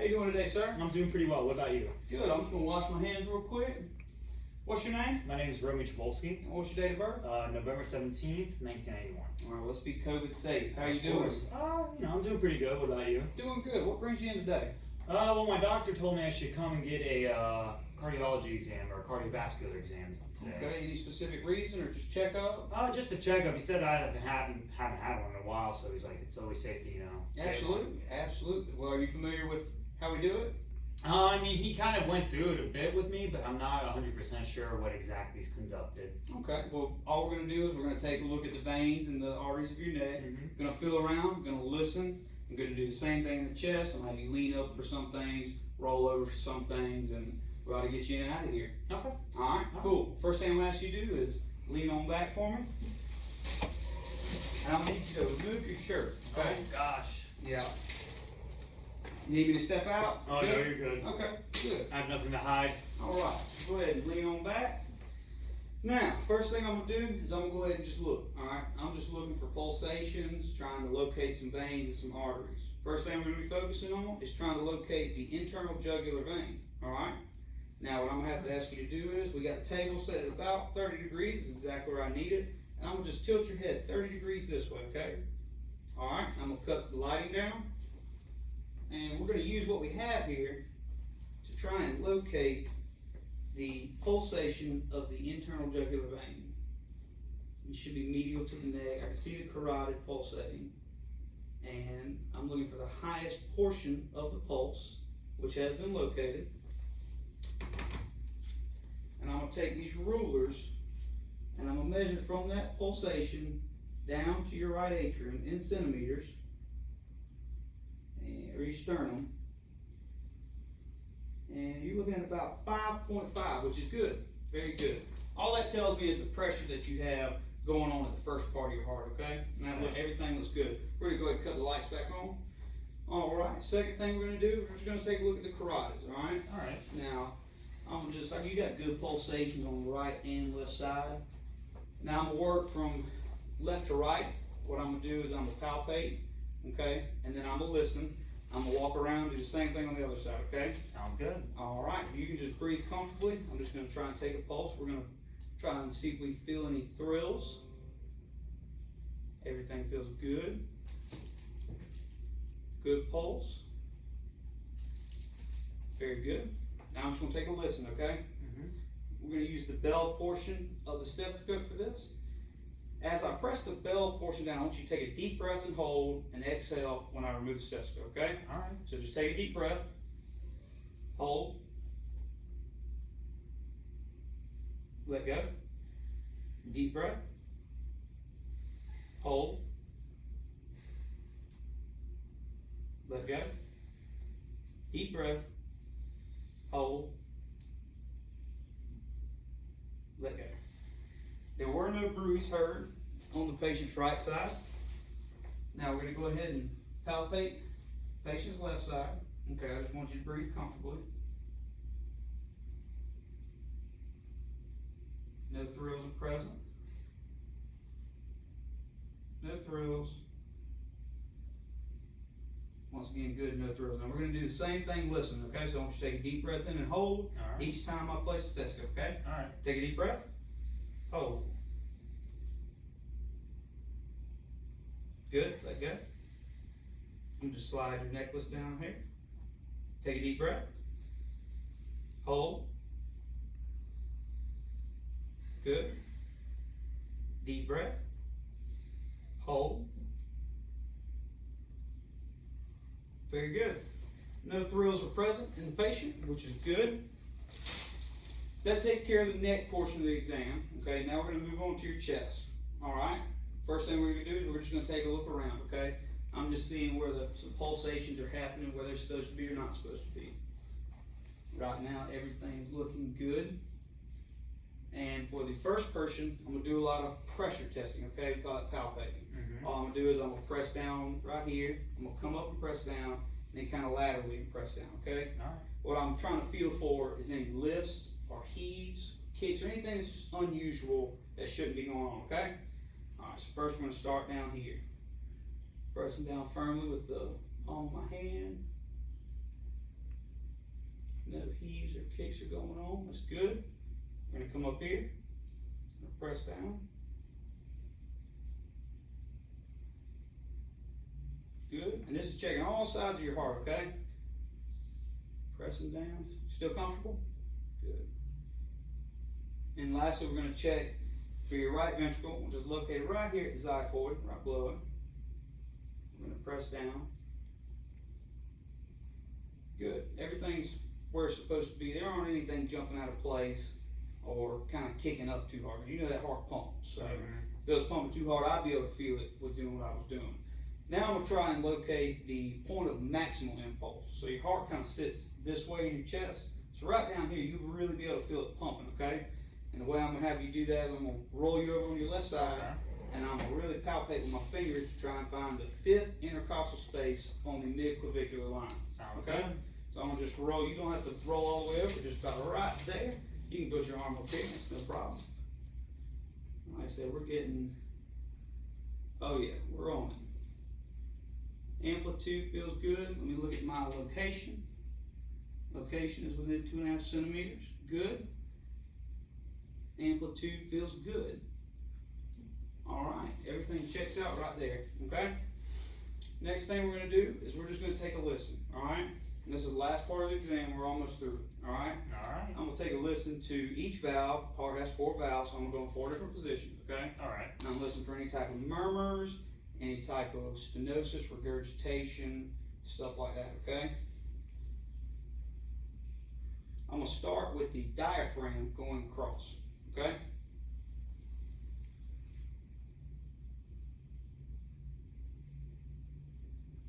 How you doing today, sir? I'm doing pretty well. What about you? Good. I'm just gonna wash my hands real quick. What's your name? My name is Romy Trabolski. And what's your date of birth? November 17th, 1991. All right, let's be COVID safe. How you doing? Of course. I'm doing pretty good. What about you? Doing good. What brings you in today? Well, my doctor told me I should come and get a cardiology exam or a cardiovascular exam today. Okay. Any specific reason or just checkup? Just a checkup. He said I haven't had one in a while, so he's like, it's always safe to, Absolutely. Absolutely. Well, are you familiar with how we do it? I mean, he kind of went through it a bit with me, but I'm not 100% sure what exactly is conducted. Okay. Well, all we're going to do is we're going to take a look at the veins and the arteries of your neck. Mm-hmm. Going to feel around. Going to listen. I'm going to do the same thing in the chest. I'm going to have you lean up for some things, roll over for some things, and we're going to get you in and out of here. Okay. All right. Cool. First thing I'm going to ask you to do is lean on back for me. And I'm going to need you to remove your shirt. Okay? Oh, gosh. Yeah. You need me to step out? Oh, Good? no, you're good. Okay, good. I have nothing to hide. All right, go ahead and lean on back. Now, first thing I'm going to do is I'm going to go ahead and just look, all right? I'm just looking for pulsations, trying to locate some veins and some arteries. First thing I'm going to be focusing on is trying to locate the internal jugular vein, all right? Now, what I'm going to have to ask you to do is, we got the table set at about 30 degrees. It's exactly where I need it. And I'm going to just tilt your head 30 degrees this way, okay? All right, I'm going to cut the lighting down. And we're going to use what we have here to try and locate the pulsation of the internal jugular vein. It should be medial to the neck. I can see the carotid pulsating. And I'm looking for the highest portion of the pulse, which has been located. And I'm going to take these rulers and I'm going to measure from that pulsation down to your right atrium in centimeters. Or your sternum, and you're looking at about 5.5, which is good, very good. All that tells me is the pressure that you have going on at the first part of your heart, okay? Now look, everything looks good. We're going to go ahead and cut the lights back on. All right, second thing we're going to do, we're just going to take a look at the carotids, all right? All right. Now, I'm just, you got good pulsations on the right and left side. Now I'm going to work from left to right. What I'm going to do is I'm going to palpate, okay? And then I'm going to listen. I'm going to walk around and do the same thing on the other side, okay? Sounds good. All right, you can just breathe comfortably. I'm just going to try and take a pulse. We're going to try and see if we feel any thrills. Everything feels good. Good pulse. Very good. Now I'm just going to take a listen, okay? We're going to use the bell portion of the stethoscope for this. As I press the bell portion down, I want you to take a deep breath and hold and exhale when I remove the stethoscope, okay? All right. So just take a deep breath, hold, let go, deep breath, hold, let go, deep breath, hold, let go. There were no bruises heard on the patient's right side. Now we're going to go ahead and palpate patient's left side. Okay, I just want you to breathe comfortably. No thrills are present. No thrills. Once again, good, no thrills. Now we're going to do the same thing, listen, okay? So I want you to take a deep breath in and hold. All right. Each time I place the stethoscope, okay? All right. Take a deep breath. Hold. Good, let go. You just slide your necklace down here. Take a deep breath. Hold. Good. Deep breath. Hold. Very good. No thrills are present in the patient, which is good. That takes care of the neck portion of the exam. Okay, now we're going to move on to your chest. All right. First thing we're going to do is we're just going to take a look around. Okay, I'm just seeing where some pulsations are happening, where they're supposed to be or not supposed to be. Right now, everything's looking good. And for the first person, I'm going to do a lot of pressure testing. Okay, we call it palpating. All I'm going to do is I'm going to press down right here. I'm going to come up and press down, and then kind of laterally press down. Okay. All right. What I'm trying to feel for is any lifts or heaves, kicks, or anything that's just unusual that shouldn't be going on, okay? All right, so first we're going to start down here. Pressing down firmly with the palm of my hand. No heaves or kicks are going on. That's good. We're gonna come up here. Press down. Good. And this is checking all sides of your heart, okay? Pressing down. Still comfortable? Good. And lastly, we're going to check for your right ventricle, which is located right here at the xiphoid, right below it. We're going to press down. Good. Everything's where it's supposed to be. There aren't anything jumping out of place or kind of kicking up too hard. You know that heart pumps. So if it was pumping too hard, I'd be able to feel it with doing what I was doing. Now I'm going to try and locate the point of maximal impulse. So your heart kind of sits this way in your chest. So right down here, you'll really be able to feel it pumping, okay? And the way I'm going to have you do that is I'm going to roll you over on your left side, and I'm going to really palpate with my fingers to try and find the 5th intercostal space on the mid-clavicular line. Okay? So I'm going to just roll. You don't have to roll all the way over, just about right there. You can put your arm up here, it's no problem. Like I said, we're getting, oh yeah, we're on it. Amplitude feels good. Let me look at my location. Location is within 2.5 centimeters. Good. Amplitude feels good. All right, everything checks out right there, okay? Next thing we're gonna do is we're just gonna take a listen, all right? And this is the last part of the exam, we're almost through it, all right? All right. I'm gonna take a listen to each valve. Heart has 4 valves, so I'm gonna go in 4 different positions, okay? All right. And I'm listening for any type of murmurs, any type of stenosis, regurgitation, stuff like that, okay? I'm gonna start with the diaphragm going across, okay?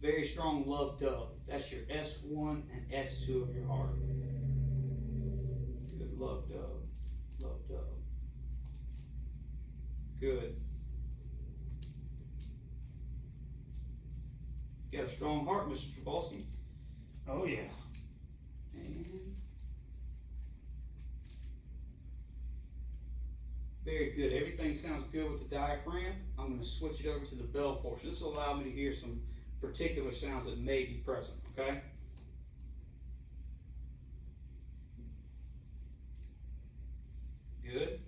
Very strong love dub. That's your S1 and S2 of your heart. Good love dub, love dub. Good. Got a strong heart, Mr. Trabolski. Oh yeah. And very good. Everything sounds good with the diaphragm. I'm going to switch it over to the bell portion. This will allow me to hear some particular sounds that may be present, okay? Good.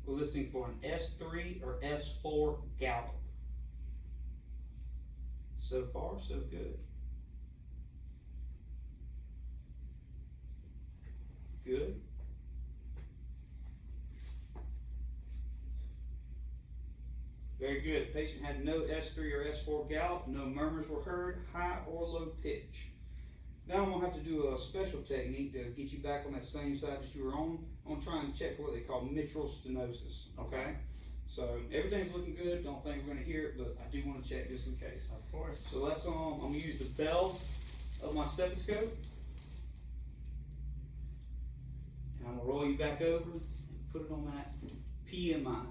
We're listening for an S3 or S4 gallop. So far, so good. Good. Very good. Patient had no S3 or S4 gallop, no murmurs were heard, high or low pitch. Now I'm going to have to do a special technique to get you back on that same side that you were on. I'm going to try and check for what they call mitral stenosis, okay? So everything's looking good. Don't think we're going to hear it, but I do want to check just in case. Of course. So let's, I'm going to use the bell of my stethoscope. And I'm going to roll you back over and put it on that PMI.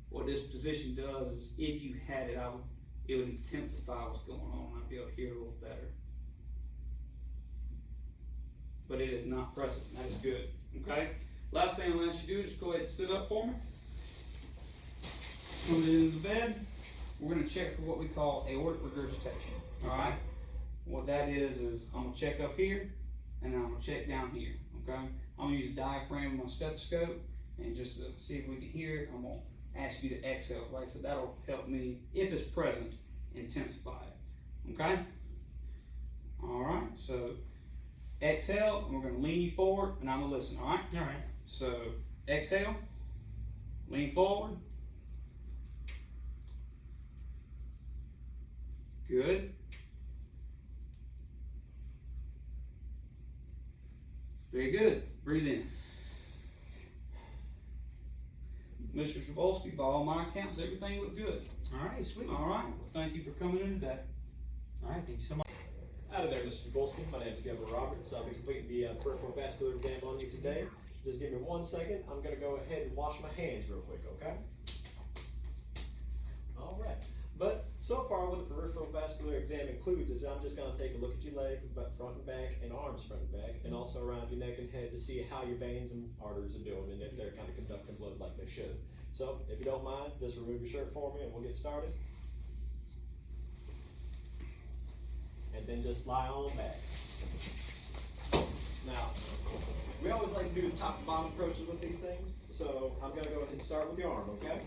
What this position does is if you had it, it would intensify what's going on. I'd be able to hear a little better. But it is not present. That is good. Okay? Last thing I'm going to ask you to do is just go ahead and sit up for me. Come into the bed. We're going to check for what we call aortic regurgitation. Alright? What that is I'm going to check up here and then I'm going to check down here. Okay? I'm going to use the diaphragm of my stethoscope and just to see if we can hear it, I'm going to ask you to exhale. Like I said, that'll help me, if it's present, intensify it. Okay? Alright, so exhale, and we're going to lean you forward, and I'm going to listen. Alright? Alright. So exhale, lean forward. Good. Very good. Breathe in. Mr. Trabolski, by all my accounts, everything looked good. All right, sweet. All right. Well, thank you for coming in today. All right, thank you so much. Hi there, Mr. Trabolski. My name is Gabe Roberts. I'll be completing the peripheral vascular exam on you today. Just give me 1 second. I'm going to go ahead and wash my hands real quick, okay? All right. But so far, what the peripheral vascular exam includes is I'm just going to take a look at your legs, front and back, and arms front and back, and also around your neck and head to see how your veins and arteries are doing and if they're kind of conducting blood like they should. So if you don't mind, just remove your shirt for me and we'll get started. and then just lie on back. Now, we always like to do the top to bottom approaches with these things, so I'm going to go ahead and start with the arm, okay?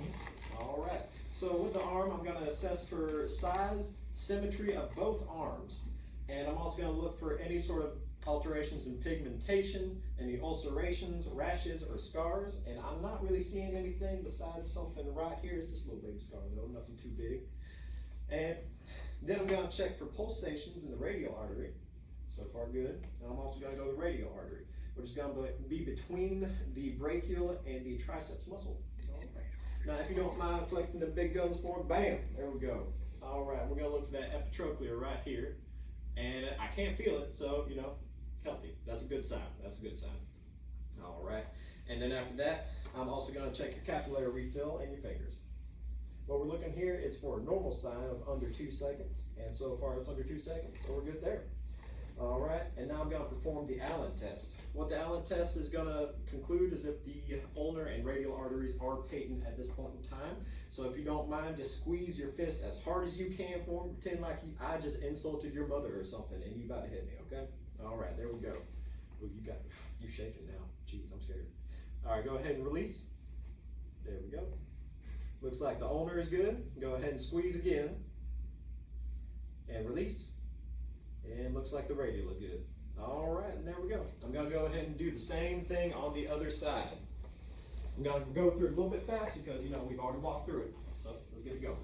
All right. So with the arm, I'm going to assess for size, symmetry of both arms, and I'm also going to look for any sort of alterations in pigmentation, any ulcerations, rashes, or scars, and I'm not really seeing anything besides something right here. It's just a little baby scar though, nothing too big. And then I'm going to check for pulsations in the radial artery. So far good. And I'm also going to go to the radial artery, which is going to be between the brachial and the triceps muscle. Now, if you don't mind flexing the big guns for me, bam, there we go. All right, we're going to look for that epitrochlear right here. And I can't feel it, so, you know, healthy. That's a good sign. That's a good sign. All right. And then after that, I'm also going to check your capillary refill and your fingers. What we're looking here, it's for a normal sign of under 2 seconds. And so far, it's under 2 seconds, so we're good there. All right, and now I'm going to perform the Allen test. What the Allen test is going to conclude is if the ulnar and radial arteries are patent at this point in time. So if you don't mind, just squeeze your fist as hard as you can for me. Pretend like I just insulted your mother or something and you about to hit me, okay? All right, there we go. Ooh, you shaking now. Jeez, I'm scared. All right, go ahead and release. There we go. Looks like the ulnar is good. Go ahead and squeeze again. And release. And looks like the radial is good. All right, and there we go. I'm gonna go ahead and do the same thing on the other side. I'm gonna go through it a little bit fast because, you know, we've already walked through it. So let's get it going.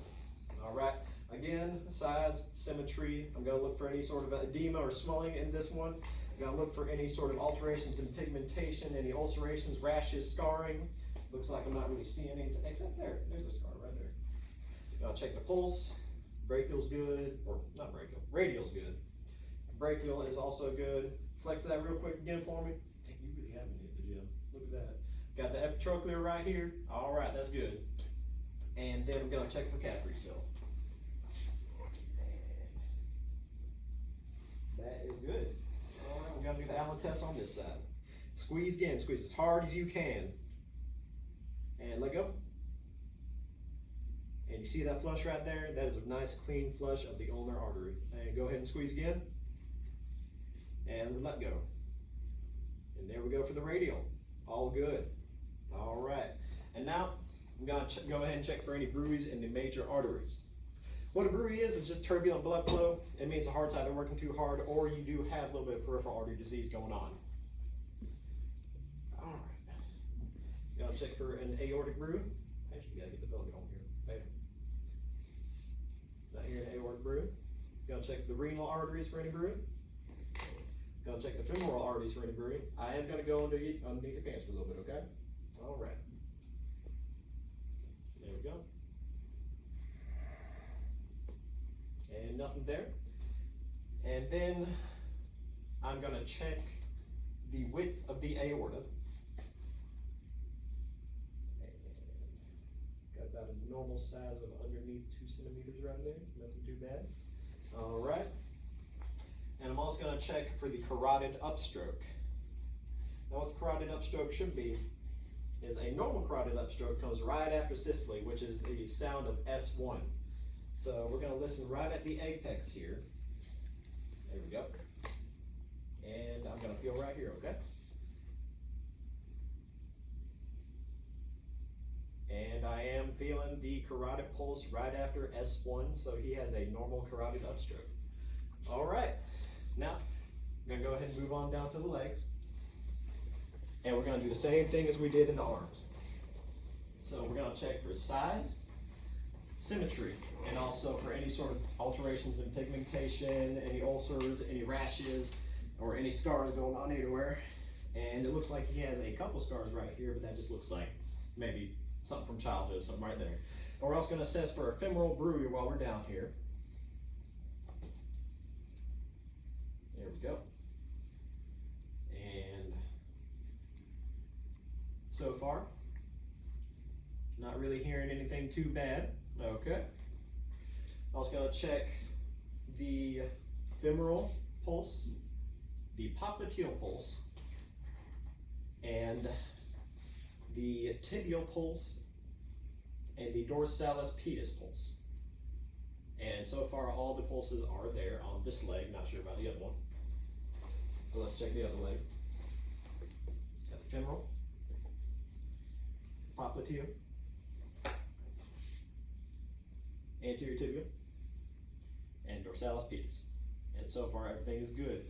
All right, again, size, symmetry. I'm gonna look for any sort of edema or swelling in this one. I'm gonna look for any sort of alterations in pigmentation, any ulcerations, rashes, scarring. Looks like I'm not really seeing anything, except there's a scar right there. Gonna check the pulse. Brachial's good, or not brachial, radial's good. Brachial is also good. Flex that real quick again for me. Dang, you really haven't hit the gym. Look at that. Got the epitrochlear right here. All right, that's good. And then I'm gonna check for cap refill. That is good. All right, we're gonna do the Allen test on this side. Squeeze again, squeeze as hard as you can. And let go. And you see that flush right there? That is a nice clean flush of the ulnar artery. And go ahead and squeeze again. And let go. And there we go for the radial. All good. All right. And now I'm going to go ahead and check for any bruits in the major arteries. What a bruit is just turbulent blood flow. It means the heart's either working too hard or you do have a little bit of peripheral artery disease going on. All right. Going to check for an aortic bruit. Actually, you got to get the belly on here. Bam. Not here an aortic bruit. Going to check the renal arteries for any bruit. Gonna check the femoral arteries for any bruit. I am gonna go underneath your pants for a little bit, okay? All right. There we go. And nothing there. And then I'm gonna check the width of the aorta. And got about a normal size of underneath 2 centimeters right there. Nothing too bad. All right. And I'm also going to check for the carotid upstroke. Now what the carotid upstroke should be is a normal carotid upstroke comes right after systole, which is the sound of S1. So we're going to listen right at the apex here. There we go. And I'm going to feel right here, okay? And I am feeling the carotid pulse right after S1, so he has a normal carotid upstroke. All right. Now, I'm going to go ahead and move on down to the legs. And we're going to do the same thing as we did in the arms. So we're going to check for size, symmetry, and also for any sort of alterations in pigmentation, any ulcers, any rashes, or any scars going on anywhere. And it looks like he has a couple scars right here, but that just looks like maybe something from childhood, something right there. And we're also going to assess for a femoral bruit while we're down here. There we go. And so far, not really hearing anything too bad. Okay. Also going to check the femoral pulse, the popliteal pulse, and the tibial pulse, and the dorsalis pedis pulse. And so far, all the pulses are there on this leg. Not sure about the other one. So let's check the other leg. Got the femoral, popliteal, anterior tibial, and dorsalis pedis. And so far, everything is good.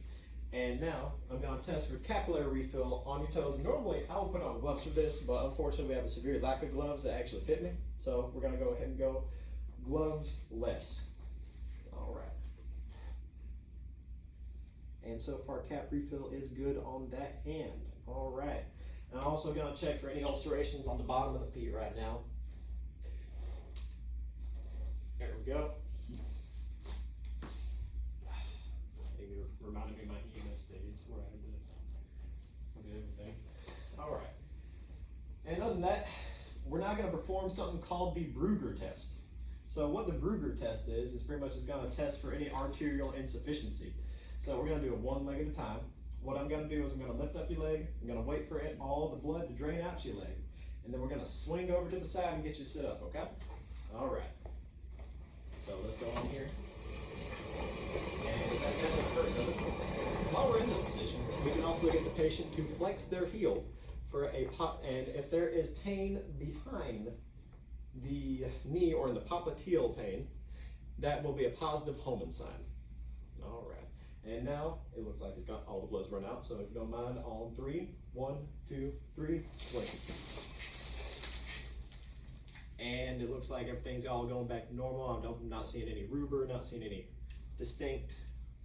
And now, I'm going to test for capillary refill on your toes. Normally, I would put on gloves for this, but unfortunately, we have a severe lack of gloves that actually fit me. So we're going to go ahead and go gloves-less. All right. And so far, cap refill is good on that hand. All right. And I'm also going to check for any ulcerations on the bottom of the feet right now. There we go. Maybe reminded me of my EMS days where I had to look at everything. All right. And other than that, we're now going to perform something called the Brugger test. So what the Brugger test is pretty much is going to test for any arterial insufficiency. So we're going to do it one leg at a time. What I'm going to do is I'm going to lift up your leg. I'm going to wait for all the blood to drain out your leg. And then we're going to swing over to the side and get you sit up, okay? All right. So let's go on here. And that doesn't hurt, does it? While we're in this position, we can also get the patient to flex their heel for a pop, and if there is pain behind the knee or in the popliteal pain, that will be a positive Homan sign. All right. And now it looks like it's got all the blood's run out. So if you don't mind, on 3, 1, 2, 3, swing. And it looks like everything's all going back to normal. I'm not seeing any rubor, not seeing any distinct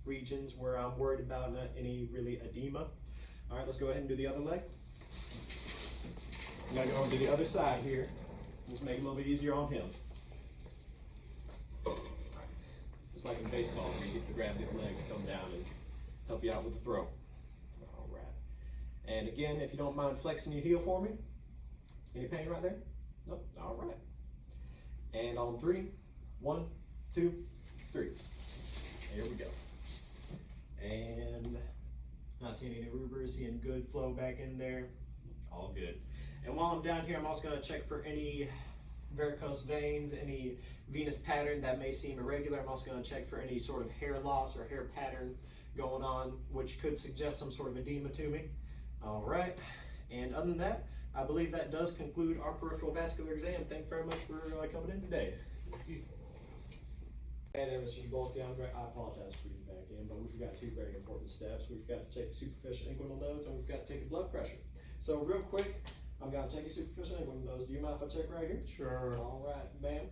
regions where I'm worried about, not any really edema. All right, let's go ahead and do the other leg. I'm gonna go over to the other side here. Just make it a little bit easier on him. It's like in baseball where you get to grab the leg and come down and help you out with the throw. All right. And again, if you don't mind flexing your heel for me. Any pain right there? Nope. All right. And on 3, 1, 2, 3. Here we go. And not seeing any rubors, seeing good flow back in there. All good. And while I'm down here, I'm also going to check for any varicose veins, any venous pattern that may seem irregular. I'm also going to check for any sort of hair loss or hair pattern going on, which could suggest some sort of edema to me. All right. And other than that, I believe that does conclude our peripheral vascular exam. Thank you very much for coming in today. And Mr. Bolton, I apologize for you back in, but we forgot 2 very important steps. We forgot to check superficial inguinal nodes, and we forgot to take your blood pressure. So real quick, I'm gonna check your superficial inguinal nodes. Do you mind if I check right here? Sure. All right, bam.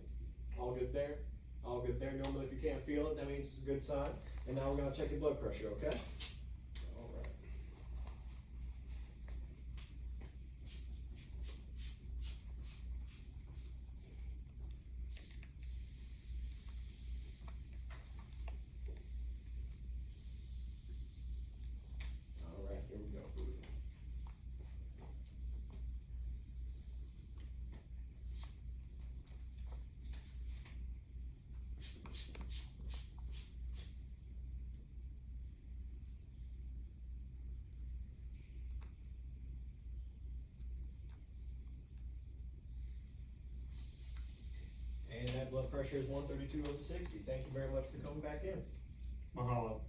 All good there. All good there. Normally, if you can't feel it, that means it's a good sign. And now we're gonna check your blood pressure, okay? All right. All right, here we go. And that blood pressure is 132/60. Thank you very much for coming back in. Mahalo.